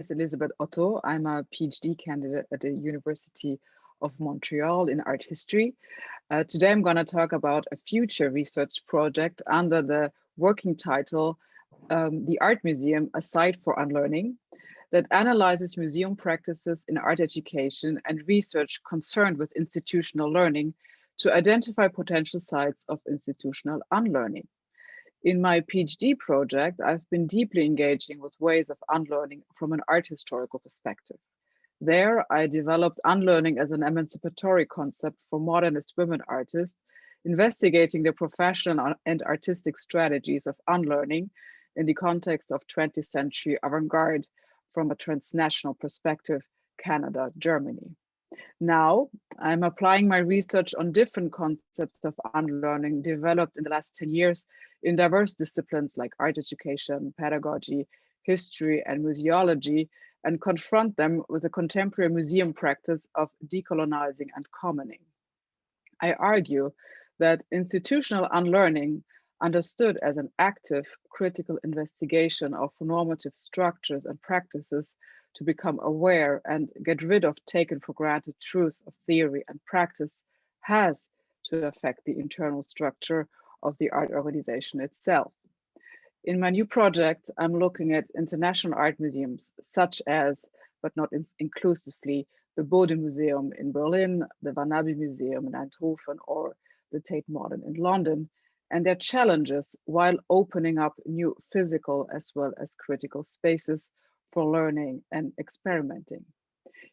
is Elizabeth Otto. I'm a PhD candidate at the University of Montreal in art history. Today, I'm going to talk about a future research project under the working title, The Art Museum, a Site for Unlearning, that analyzes museum practices in art education and research concerned with institutional learning to identify potential sites of institutional unlearning. In my PhD project, I've been deeply engaging with ways of unlearning from an art historical perspective. There, I developed unlearning as an emancipatory concept for modernist women artists, investigating the professional and artistic strategies of unlearning in the context of 20th century avant-garde from a transnational perspective, Canada, Germany. Now, I'm applying my research on different concepts of unlearning developed in the last 10 years in diverse disciplines like art education, pedagogy, history, and museology, and confront them with the contemporary museum practice of decolonizing and commoning. I argue that institutional unlearning, understood as an active, critical investigation of normative structures and practices to become aware and get rid of taken for granted truths of theory and practice, has to affect the internal structure of the art organization itself. In my new project, I'm looking at international art museums, such as, but not inclusively, the Bode Museum in Berlin, the Van Abbe Museum in Eindhoven, or the Tate Modern in London, and their challenges while opening up new physical as well as critical spaces for learning and experimenting.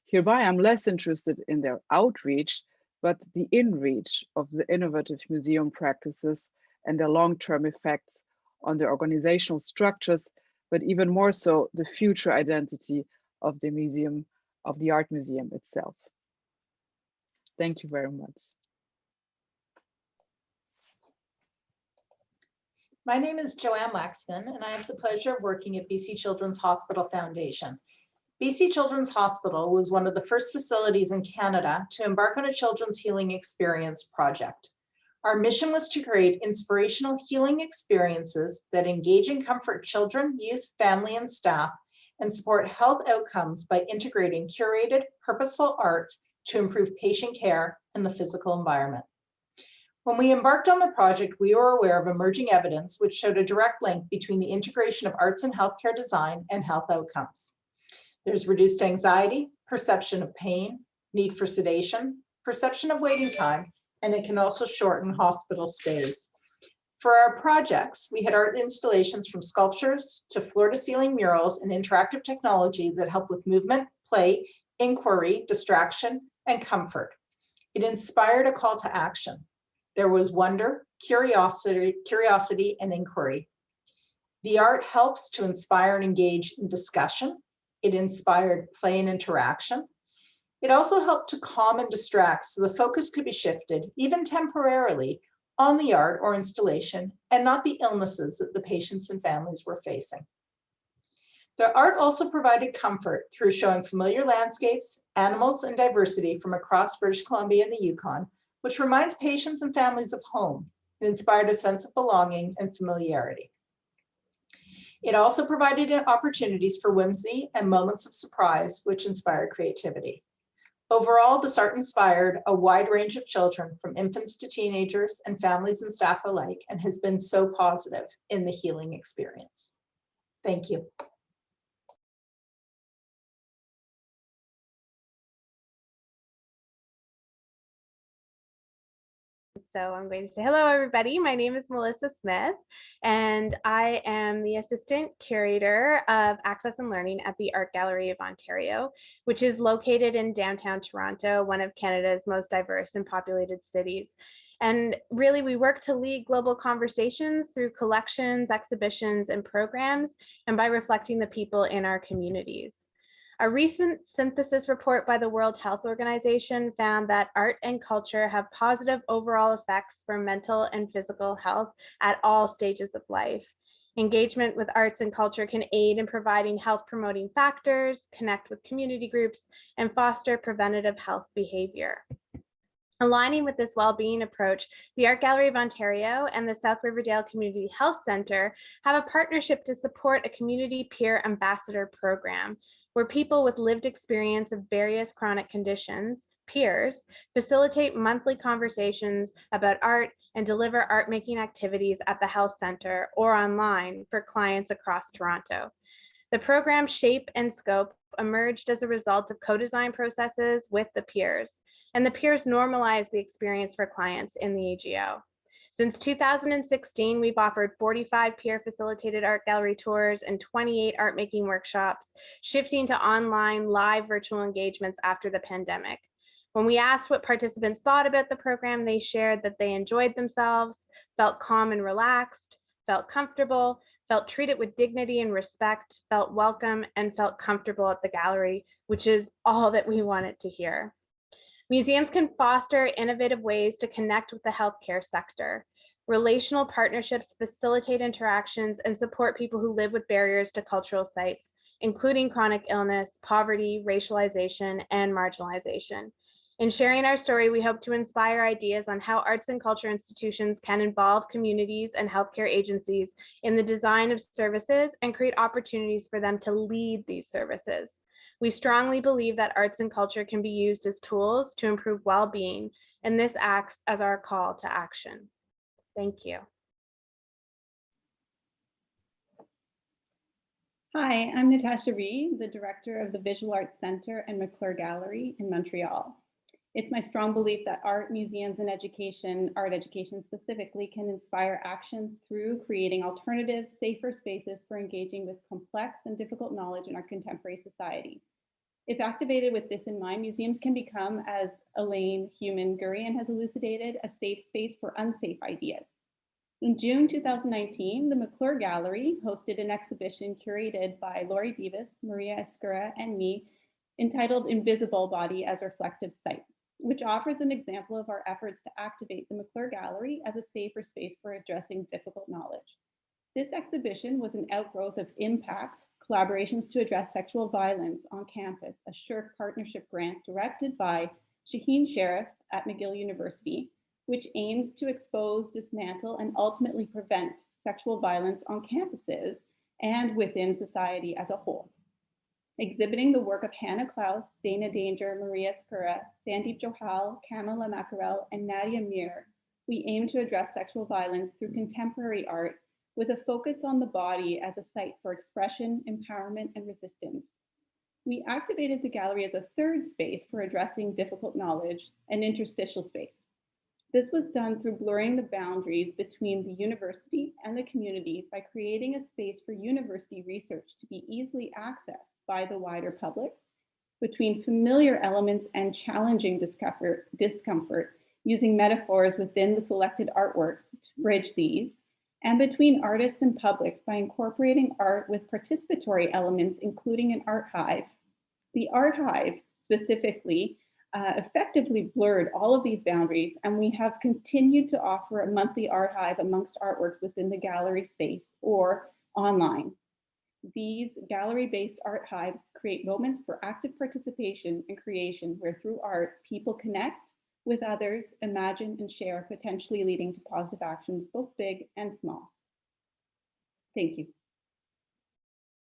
Hereby, I'm less interested in their outreach, but the inreach of the innovative museum practices and their long-term effects on the organizational structures, but even more so, the future identity of the museum, of the art museum itself. Thank you very much. My name is Joanne Waxman, and I have the pleasure of working at BC Children's Hospital Foundation. BC Children's Hospital was one of the first facilities in Canada to embark on a children's healing experience project. Our mission was to create inspirational healing experiences that engage and comfort children, youth, family, and staff, and support health outcomes by integrating curated, purposeful arts to improve patient care and the physical environment. When we embarked on the project, we were aware of emerging evidence which showed a direct link between the integration of arts and healthcare design and health outcomes. There's reduced anxiety, perception of pain, need for sedation, perception of waiting time, and it can also shorten hospital stays. For our projects, we had art installations from sculptures to floor-to-ceiling murals and interactive technology that help with movement, play, inquiry, distraction, and comfort. It inspired a call to action. There was wonder, curiosity, and inquiry. The art helps to inspire and engage in discussion. It inspired play and interaction. It also helped to calm and distract so the focus could be shifted, even temporarily, on the art or installation and not the illnesses that the patients and families were facing. The art also provided comfort through showing familiar landscapes, animals, and diversity from across British Columbia and the Yukon, which reminds patients and families of home. It inspired a sense of belonging and familiarity. It also provided opportunities for whimsy and moments of surprise, which inspired creativity. Overall, this art inspired a wide range of children, from infants to teenagers and families and staff alike, and has been so positive in the healing experience. Thank you. So I'm going to say hello, everybody. My name is Melissa Smith, and I am the Assistant Curator of Access and Learning at the Art Gallery of Ontario, which is located in downtown Toronto, one of Canada's most diverse and populated cities. And really, we work to lead global conversations through collections, exhibitions, and programs, and by reflecting the people in our communities. A recent synthesis report by the World Health Organization found that art and culture have positive overall effects for mental and physical health at all stages of life. Engagement with arts and culture can aid in providing health promoting factors, connect with community groups, and foster preventative health behavior. Aligning with this well-being approach, the Art Gallery of Ontario and the South Riverdale Community Health Centre have a partnership to support a community peer ambassador program, where people with lived experience of various chronic conditions, peers, facilitate monthly conversations about art and deliver art making activities at the health center or online for clients across Toronto. The program's shape and scope emerged as a result of co-design processes with the peers, and the peers normalized the experience for clients in the AGO. Since 2016, we've offered 45 peer-facilitated art gallery tours and 28 art-making workshops, shifting to online live virtual engagements after the pandemic. When we asked what participants thought about the program, they shared that they enjoyed themselves, felt calm and relaxed, felt comfortable, felt treated with dignity and respect, felt welcome, and felt comfortable at the gallery, which is all that we wanted to hear. Museums can foster innovative ways to connect with the healthcare sector. Relational partnerships facilitate interactions and support people who live with barriers to cultural sites, including chronic illness, poverty, racialization, and marginalization. In sharing our story, we hope to inspire ideas on how arts and culture institutions can involve communities and healthcare agencies in the design of services and create opportunities for them to lead these services. We strongly believe that arts and culture can be used as tools to improve well-being, and this acts as our call to action. Thank you. Hi, I'm Natasha Reed, the director of the Visual Arts Center and McClure Gallery in Montreal. It's my strong belief that art, museums, and education, art education specifically, can inspire action through creating alternative, safer spaces for engaging with complex and difficult knowledge in our contemporary society. If activated with this in mind, museums can become, as Elaine Human-Gurian has elucidated, a safe space for unsafe ideas. In June 2019, the McClure Gallery hosted an exhibition curated by Laurie Beavis, Maria Escura, and me, entitled Invisible Body as Reflective Site, which offers an example of our efforts to activate the McClure Gallery as a safer space for addressing difficult knowledge. This exhibition was an outgrowth of Impact's Collaborations to Address Sexual Violence on Campus, a SSHRC partnership grant directed by Shaheen Sharif at McGill University, which aims to expose, dismantle, and ultimately prevent sexual violence on campuses and within society as a whole. Exhibiting the work of Hannah Klaus, Dana Danger, Maria Skura, Sandeep Johal, Kamala Makarel, and Nadia Mir, we aim to address sexual violence through contemporary art with a focus on the body as a site for expression, empowerment, and resistance. We activated the gallery as a third space for addressing difficult knowledge, an interstitial space. This was done through blurring the boundaries between the university and the community by creating a space for university research to be easily accessed by the wider public, between familiar elements and challenging discomfort, using metaphors within the selected artworks to bridge these, and between artists and publics by incorporating art with participatory elements, including an art hive. The art hive specifically effectively blurred all of these boundaries, and we have continued to offer a monthly art hive amongst artworks within the gallery space or online. These gallery-based art hives create moments for active participation and creation where through art, people connect with others, imagine and share, potentially leading to positive actions, both big and small. Thank you.